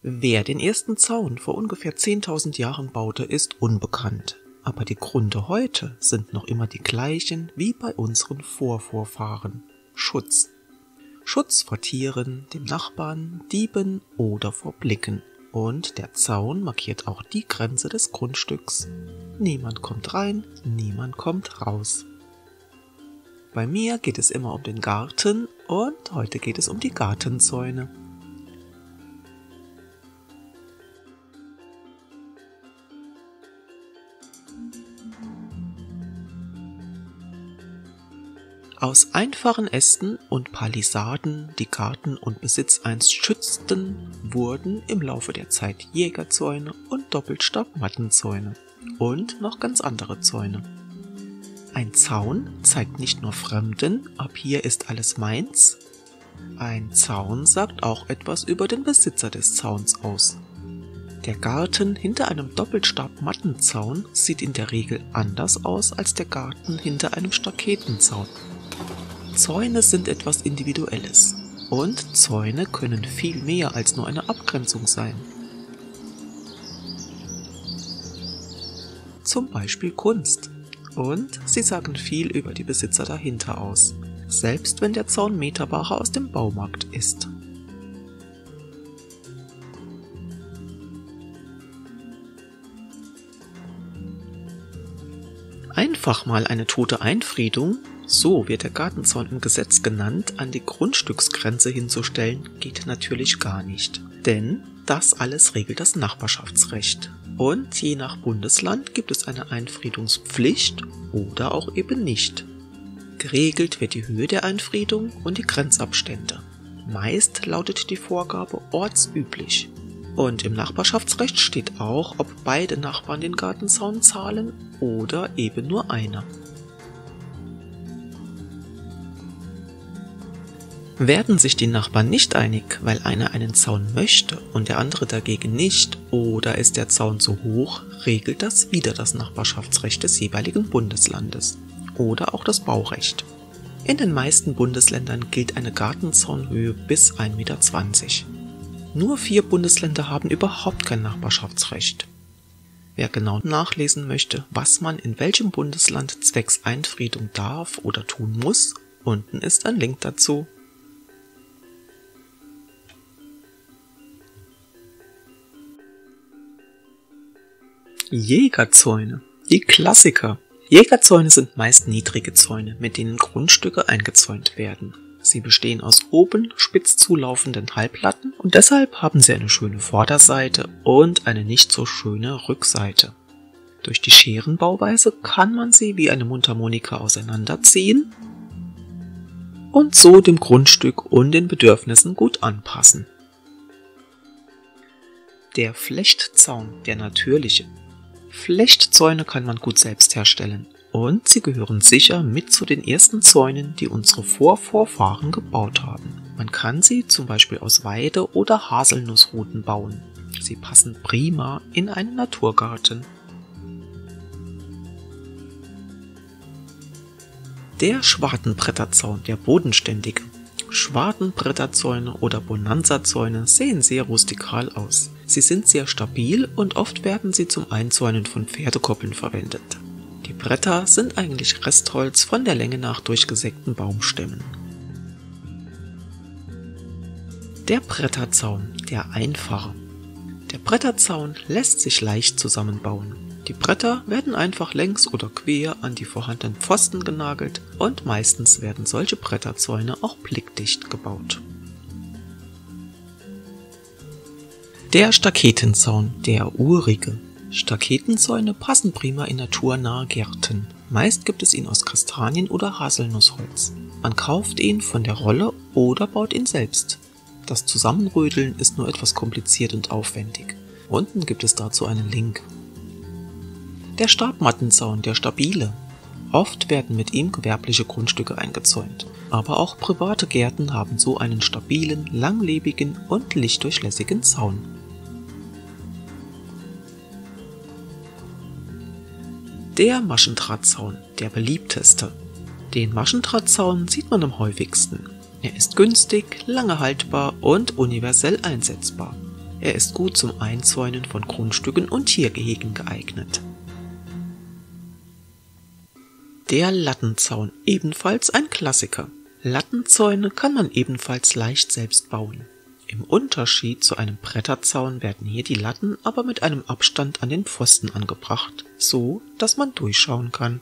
Wer den ersten Zaun vor ungefähr 10.000 Jahren baute, ist unbekannt. Aber die Gründe heute sind noch immer die gleichen wie bei unseren Vorvorfahren. Schutz. Schutz vor Tieren, dem Nachbarn, Dieben oder vor Blicken. Und der Zaun markiert auch die Grenze des Grundstücks. Niemand kommt rein, niemand kommt raus. Bei mir geht es immer um den Garten und heute geht es um die Gartenzäune. Aus einfachen Ästen und Palisaden, die Garten und Besitz einst schützten, wurden im Laufe der Zeit Jägerzäune und Doppelstab-Mattenzäune und noch ganz andere Zäune. Ein Zaun zeigt nicht nur Fremden, ab hier ist alles meins. Ein Zaun sagt auch etwas über den Besitzer des Zauns aus. Der Garten hinter einem Doppelstab-Mattenzaun sieht in der Regel anders aus als der Garten hinter einem Staketenzaun. Zäune sind etwas Individuelles und Zäune können viel mehr als nur eine Abgrenzung sein. Zum Beispiel Kunst. Und sie sagen viel über die Besitzer dahinter aus, selbst wenn der Zaun Meterware aus dem Baumarkt ist. Einfach mal eine tote Einfriedung, so wird der Gartenzaun im Gesetz genannt, an die Grundstücksgrenze hinzustellen, geht natürlich gar nicht. Denn das alles regelt das Nachbarschaftsrecht. Und je nach Bundesland gibt es eine Einfriedungspflicht oder auch eben nicht. Geregelt wird die Höhe der Einfriedung und die Grenzabstände. Meist lautet die Vorgabe ortsüblich. Und im Nachbarschaftsrecht steht auch, ob beide Nachbarn den Gartenzaun zahlen oder eben nur einer. Werden sich die Nachbarn nicht einig, weil einer einen Zaun möchte und der andere dagegen nicht, oder ist der Zaun zu hoch, regelt das wieder das Nachbarschaftsrecht des jeweiligen Bundeslandes oder auch das Baurecht. In den meisten Bundesländern gilt eine Gartenzaunhöhe bis 1,20 Meter. Nur 4 Bundesländer haben überhaupt kein Nachbarschaftsrecht. Wer genau nachlesen möchte, was man in welchem Bundesland zwecks Einfriedung darf oder tun muss, unten ist ein Link dazu. Jägerzäune, die Klassiker. Jägerzäune sind meist niedrige Zäune, mit denen Grundstücke eingezäunt werden. Sie bestehen aus oben spitz zulaufenden Halblatten und deshalb haben sie eine schöne Vorderseite und eine nicht so schöne Rückseite. Durch die Scherenbauweise kann man sie wie eine Mundharmonika auseinanderziehen und so dem Grundstück und den Bedürfnissen gut anpassen. Der Flechtzaun, der natürliche. Flechtzäune kann man gut selbst herstellen und sie gehören sicher mit zu den ersten Zäunen, die unsere Vorvorfahren gebaut haben. Man kann sie zum Beispiel aus Weide- oder Haselnussruten bauen. Sie passen prima in einen Naturgarten. Der Schwartenbretterzaun, der bodenständige. Schwartenbretterzäune oder Bonanzazäune sehen sehr rustikal aus. Sie sind sehr stabil und oft werden sie zum Einzäunen von Pferdekoppeln verwendet. Die Bretter sind eigentlich Restholz von der Länge nach durchgesägten Baumstämmen. Der Bretterzaun, der einfache. Der Bretterzaun lässt sich leicht zusammenbauen. Die Bretter werden einfach längs oder quer an die vorhandenen Pfosten genagelt und meistens werden solche Bretterzäune auch blickdicht gebaut. Der Staketenzaun, der urige. Staketenzäune passen prima in naturnahe Gärten. Meist gibt es ihn aus Kastanien- oder Haselnussholz. Man kauft ihn von der Rolle oder baut ihn selbst. Das Zusammenrödeln ist nur etwas kompliziert und aufwendig. Unten gibt es dazu einen Link. Der Stabmattenzaun, der stabile. Oft werden mit ihm gewerbliche Grundstücke eingezäunt. Aber auch private Gärten haben so einen stabilen, langlebigen und lichtdurchlässigen Zaun. Der Maschendrahtzaun, der beliebteste. Den Maschendrahtzaun sieht man am häufigsten. Er ist günstig, lange haltbar und universell einsetzbar. Er ist gut zum Einzäunen von Grundstücken und Tiergehegen geeignet. Der Lattenzaun, ebenfalls ein Klassiker. Lattenzäune kann man ebenfalls leicht selbst bauen. Im Unterschied zu einem Bretterzaun werden hier die Latten aber mit einem Abstand an den Pfosten angebracht, so dass man durchschauen kann.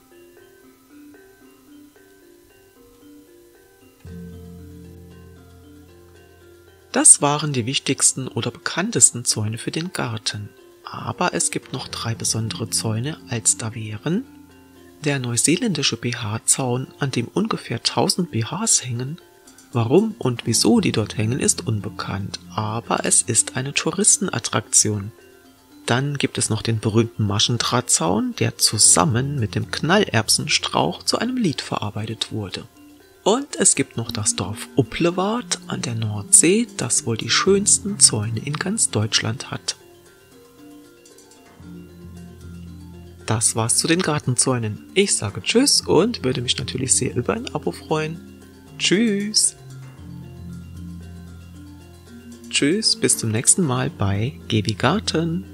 Das waren die wichtigsten oder bekanntesten Zäune für den Garten. Aber es gibt noch 3 besondere Zäune, als da wären der neuseeländische BH-Zaun, an dem ungefähr 1000 BHs hängen. Warum und wieso die dort hängen, ist unbekannt, aber es ist eine Touristenattraktion. Dann gibt es noch den berühmten Maschendrahtzaun, der zusammen mit dem Knallerbsenstrauch zu einem Lied verarbeitet wurde. Und es gibt noch das Dorf Uplewaard an der Nordsee, das wohl die schönsten Zäune in ganz Deutschland hat. Das war's zu den Gartenzäunen. Ich sage Tschüss und würde mich natürlich sehr über ein Abo freuen. Tschüss! Tschüss, bis zum nächsten Mal bei Gebi Garten.